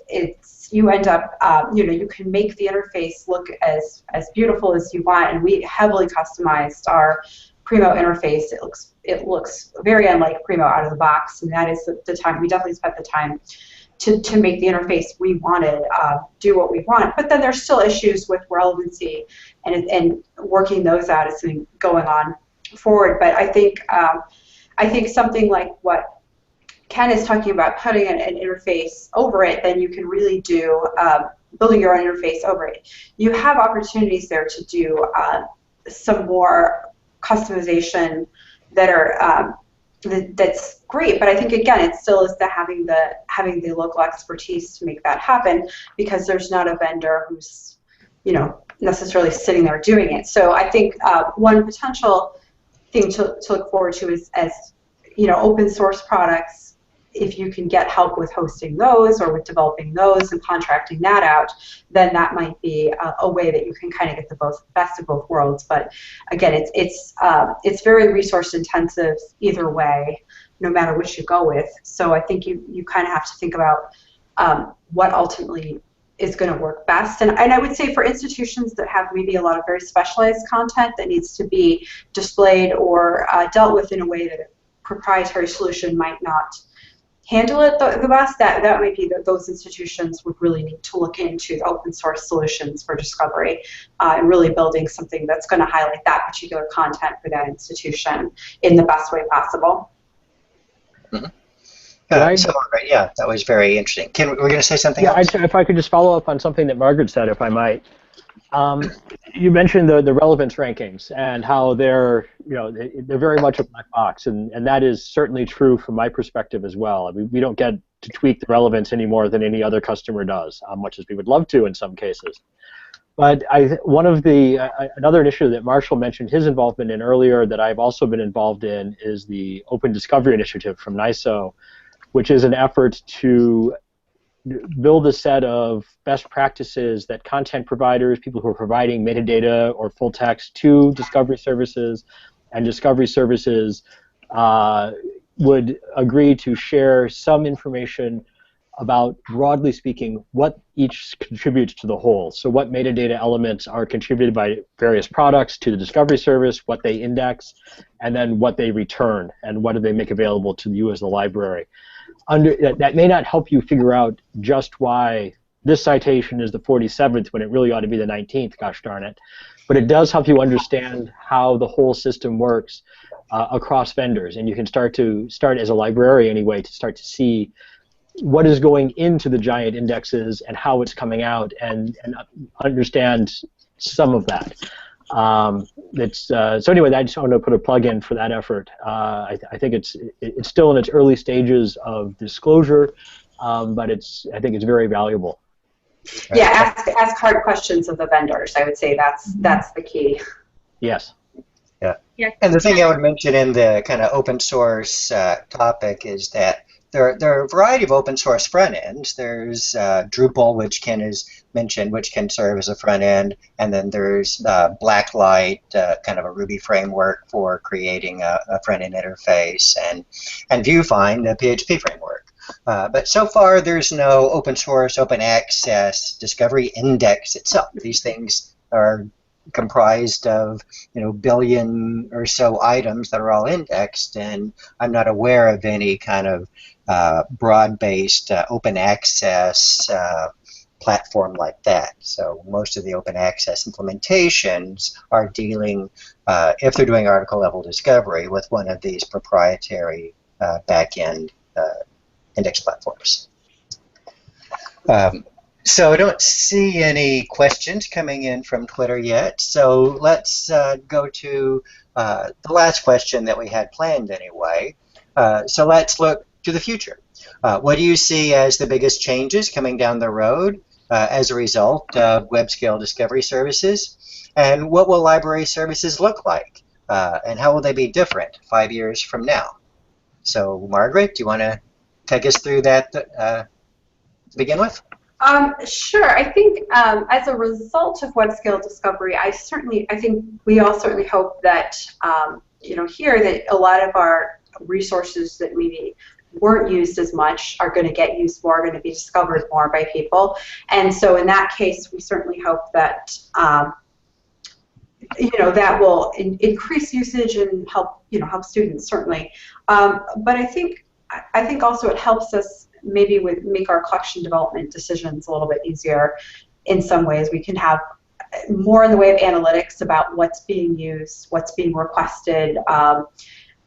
you end up, you can make the interface look as beautiful as you want, and we heavily customized our Primo interface. It looks very unlike Primo out of the box, and that is the time. We definitely spent the time to make the interface we wanted, do what we want. But then there's still issues with relevancy and working those out as we going on forward. But I think something like what Ken is talking about, putting an interface over it, then you can really do building your own interface over it. You have opportunities there to do some more customization that are that's great. But I think again, it still is having the local expertise to make that happen, because there's not a vendor who's necessarily sitting there doing it. So I think one potential thing to look forward to is, as open source products, if you can get help with hosting those or with developing those and contracting that out, then that might be a way that you can kind of get the best of both worlds. But again, it's very resource intensive either way, no matter which you go with. So I think you kind of have to think about what ultimately is going to work best. And I would say for institutions that have maybe a lot of very specialized content that needs to be displayed or dealt with in a way that a proprietary solution might not handle it the best, that might be that those institutions would really need to look into open source solutions for discovery and really building something that's going to highlight that particular content for that institution in the best way possible. Mm-hmm. Yeah, that was very interesting. Ken, we're going to say something else? If I could just follow up on something that Margaret said, if I might. You mentioned the relevance rankings and how they're they're very much a black box, and that is certainly true from my perspective as well. I mean, we don't get to tweak the relevance any more than any other customer does, much as we would love to in some cases. But one of another initiative that Marshall mentioned his involvement in earlier that I've also been involved in is the Open Discovery Initiative from NISO, which is an effort to build a set of best practices that content providers, people who are providing metadata or full text to discovery services, and discovery services would agree to share some information about, broadly speaking, what each contributes to the whole. So what metadata elements are contributed by various products to the discovery service, what they index, and then what they return, and what do they make available to you as the library. That may not help you figure out just why this citation is the 47th when it really ought to be the 19th, gosh darn it. But it does help you understand how the whole system works across vendors. And you can start as a librarian anyway, to start to see what is going into the giant indexes and how it's coming out, and understand some of that. So anyway, I just want to put a plug in for that effort. I think it's still in its early stages of disclosure, but I think it's very valuable. Yeah, ask hard questions of the vendors. I would say that's the key. Yes. Yeah. And the thing I would mention in the kind of open source topic is that there are a variety of open source front ends. There's Drupal, which Ken has mentioned, which can serve as a front end, and then there's Blacklight, kind of a Ruby framework for creating a front end interface, and ViewFind, a PHP framework. But so far, there's no open source, open access discovery index itself. These things are comprised of billion or so items that are all indexed, and I'm not aware of any kind of broad-based open access platform like that. So most of the open access implementations are dealing, if they're doing article level discovery, with one of these proprietary back-end index platforms. So I don't see any questions coming in from Twitter yet, so let's go to the last question that we had planned anyway. So let's look to the future. What do you see as the biggest changes coming down the road as a result of web-scale discovery services? And what will library services look like? And how will they be different 5 years from now? So Margaret, do you want to take us through that to begin with? Sure. I think as a result of web-scale discovery, I think we all certainly hope that here that a lot of our resources that maybe weren't used as much are going to get used more, are going to be discovered more by people. And so in that case, we certainly hope that that will increase usage and help students certainly. But I think also it helps us maybe make our collection development decisions a little bit easier in some ways. We can have more in the way of analytics about what's being used, what's being requested,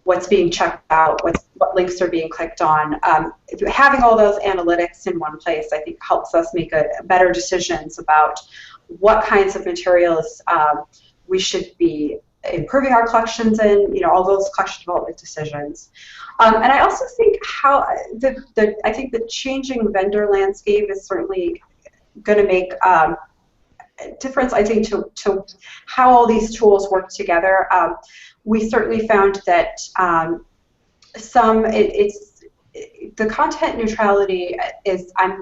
what's being checked out, what links are being clicked on. Having all those analytics in one place, I think, helps us make better decisions about what kinds of materials we should be improving our collections in, all those collection development decisions. And I also think I think the changing vendor landscape is certainly going to make a difference, I think, to how all these tools work together. We certainly found that the content neutrality is, I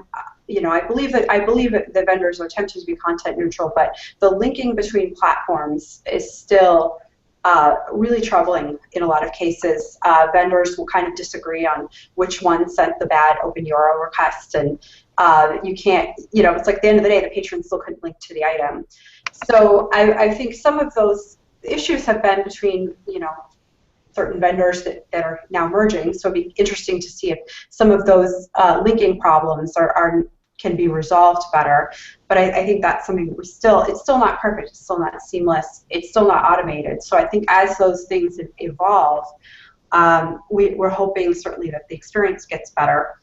believe that the vendors are attempting to be content neutral, but the linking between platforms is still really troubling in a lot of cases. Vendors will kind of disagree on which one sent the bad open URL request, and you can't, it's like at the end of the day, the patron still couldn't link to the item. So I think some of those issues have been between, certain vendors that are now merging. So it'd be interesting to see if some of those linking problems can be resolved better. But I think that's something it's still not perfect, it's still not seamless, it's still not automated. So I think as those things evolve, we're hoping certainly that the experience gets better.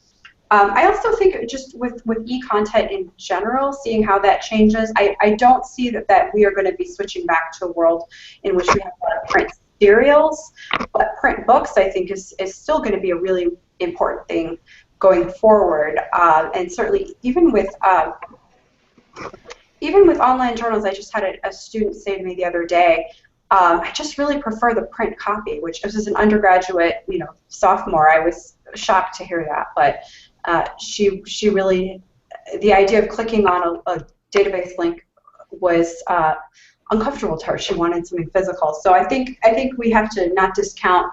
I also think just with e-content in general, seeing how that changes, I don't see that we are going to be switching back to a world in which we have a lot of print serials, but print books I think is still going to be a really important thing going forward. And certainly even with online journals, I just had a student say to me the other day, I just really prefer the print copy, which as an undergraduate, sophomore, I was shocked to hear that, but she really, the idea of clicking on a database link was uncomfortable to her. She wanted something physical. So I think we have to not discount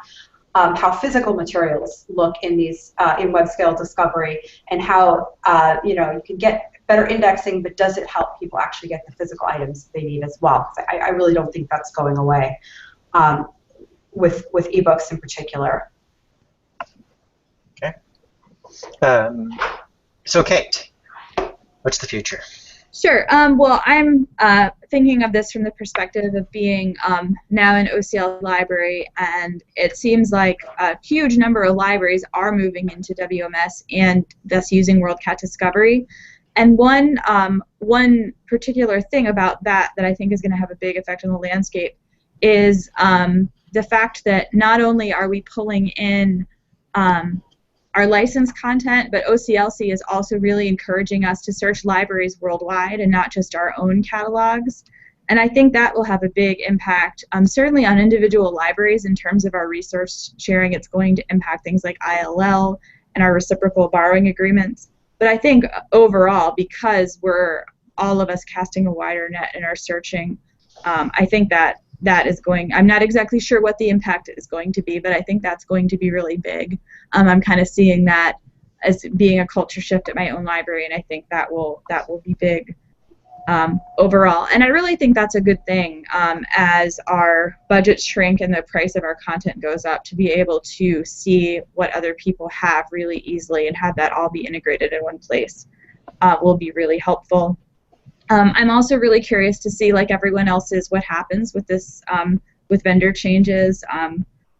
how physical materials look in these in web scale discovery, and how you can get better indexing, but does it help people actually get the physical items they need as well? I really don't think that's going away with ebooks in particular. Okay. So Kate, what's the future? Sure. Well, I'm thinking of this from the perspective of being now an OCL library, and it seems like a huge number of libraries are moving into WMS and thus using WorldCat Discovery. And one particular thing about that I think is going to have a big effect on the landscape is the fact that not only are we pulling in our licensed content, but OCLC is also really encouraging us to search libraries worldwide and not just our own catalogs. And I think that will have a big impact, certainly on individual libraries in terms of our resource sharing. It's going to impact things like ILL and our reciprocal borrowing agreements. But I think overall, because we're all of us casting a wider net in our searching, I think that is going, I'm not exactly sure what the impact is going to be, but I think that's going to be really big. I'm kind of seeing that as being a culture shift at my own library, and I think that will be big overall. And I really think that's a good thing as our budgets shrink and the price of our content goes up, to be able to see what other people have really easily and have that all be integrated in one place will be really helpful. I'm also really curious to see, like everyone else is, what happens with this, with vendor changes.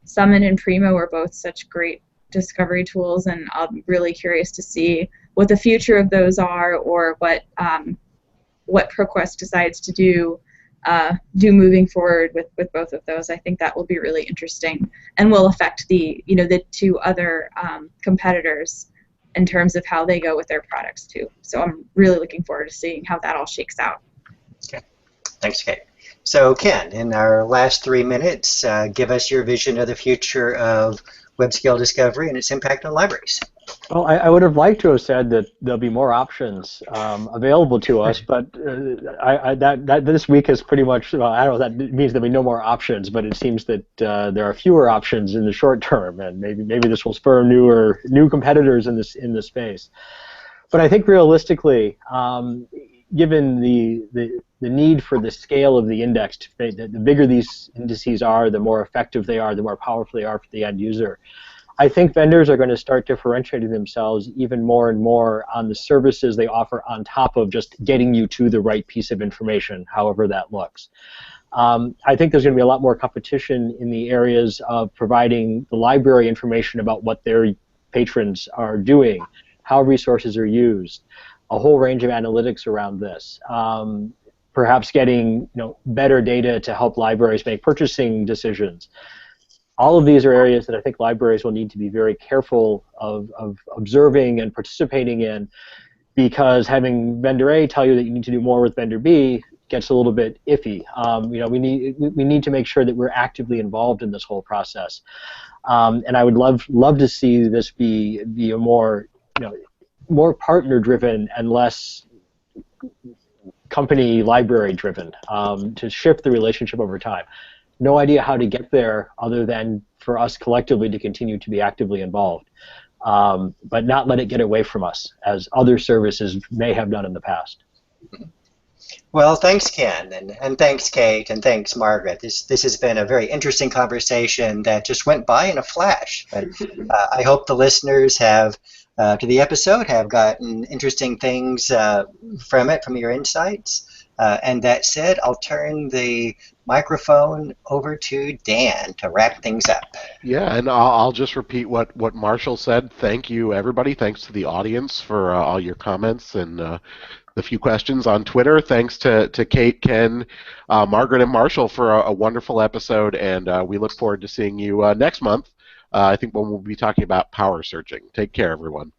Summon and Primo are both such great discovery tools, and I'm really curious to see what the future of those are, or what ProQuest decides to do moving forward with both of those. I think that will be really interesting and will affect the two other competitors in terms of how they go with their products too. So I'm really looking forward to seeing how that all shakes out. Okay, thanks, Kate. So Ken, in our last 3 minutes, give us your vision of the future of web scale discovery and its impact on libraries. Well, I would have liked to have said that there'll be more options available to us, but that this week is pretty much, well, I don't know if that means there'll be no more options, but it seems that there are fewer options in the short term, and maybe this will spur new competitors in this space. But I think realistically, given the need for the scale of the index, the bigger these indices are, the more effective they are, the more powerful they are for the end user. I think vendors are going to start differentiating themselves even more and more on the services they offer on top of just getting you to the right piece of information, however that looks. I think there's going to be a lot more competition in the areas of providing the library information about what their patrons are doing, how resources are used, a whole range of analytics around this. Perhaps getting better data to help libraries make purchasing decisions. All of these are areas that I think libraries will need to be very careful of observing and participating in, because having vendor A tell you that you need to do more with vendor B gets a little bit iffy. We need to make sure that we're actively involved in this whole process, and I would love to see this be a more partner driven and less company library driven, to shift the relationship over time. No idea how to get there other than for us collectively to continue to be actively involved, but not let it get away from us as other services may have done in the past. Well, thanks, Ken, and thanks, Kate, and thanks, Margaret. This has been a very interesting conversation that just went by in a flash. But I hope the listeners to the episode have gotten interesting things from your insights. And that said, I'll turn the microphone over to Dan to wrap things up. Yeah, and I'll just repeat what Marshall said. Thank you, everybody. Thanks to the audience for all your comments and the few questions on Twitter. Thanks to Kate, Ken, Margaret, and Marshall for a wonderful episode, and we look forward to seeing you next month. I think when we'll be talking about power searching. Take care, everyone.